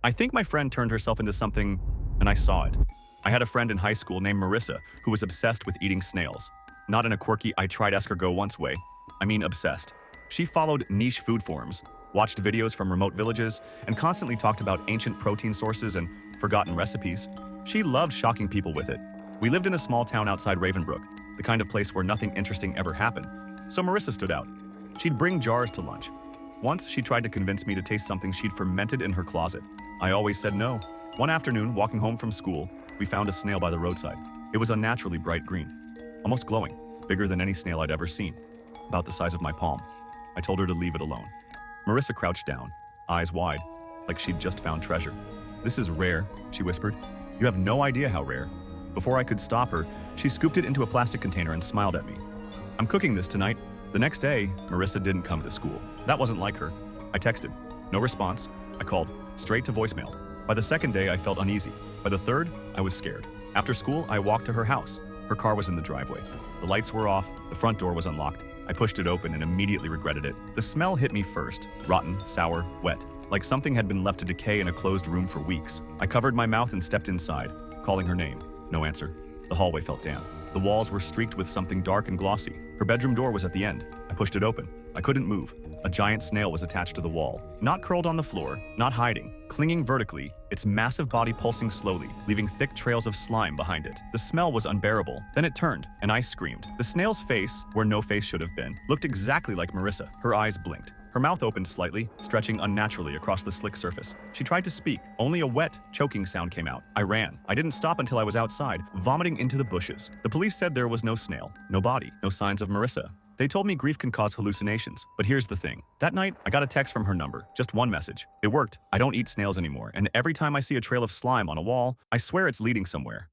I think my friend turned herself into something, and I saw it. I had a friend in high school named Marissa who was obsessed with eating snails. Not in a quirky I tried escargot once way. I mean obsessed. She followed niche food forums, watched videos from remote villages, and constantly talked about ancient protein sources and forgotten recipes. She loved shocking people with it. We lived in a small town outside Ravenbrook, the kind of place where nothing interesting ever happened. So Marissa stood out. She'd bring jars to lunch. Once, she tried to convince me to taste something she'd fermented in her closet. I always said no. One afternoon, walking home from school, we found a snail by the roadside. It was unnaturally bright green, almost glowing, bigger than any snail I'd ever seen, about the size of my palm. I told her to leave it alone. Marissa crouched down, eyes wide, like she'd just found treasure. "This is rare," she whispered. "You have no idea how rare." Before I could stop her, she scooped it into a plastic container and smiled at me. "I'm cooking this tonight." The next day, Marissa didn't come to school. That wasn't like her. I texted. No response. I called. Straight to voicemail. By the second day, I felt uneasy. By the third, I was scared. After school, I walked to her house. Her car was in the driveway. The lights were off. The front door was unlocked. I pushed it open and immediately regretted it. The smell hit me first. Rotten, sour, wet. Like something had been left to decay in a closed room for weeks. I covered my mouth and stepped inside, calling her name. No answer. The hallway felt damp. The walls were streaked with something dark and glossy. Her bedroom door was at the end. I pushed it open. I couldn't move. A giant snail was attached to the wall. Not curled on the floor, not hiding. Clinging vertically, its massive body pulsing slowly, leaving thick trails of slime behind it. The smell was unbearable. Then it turned, and I screamed. The snail's face, where no face should have been, looked exactly like Marissa. Her eyes blinked. Her mouth opened slightly, stretching unnaturally across the slick surface. She tried to speak. Only a wet, choking sound came out. I ran. I didn't stop until I was outside, vomiting into the bushes. The police said there was no snail, no body, no signs of Marissa. They told me grief can cause hallucinations, but here's the thing. That night, I got a text from her number, just one message. It worked. I don't eat snails anymore, and every time I see a trail of slime on a wall, I swear it's leading somewhere.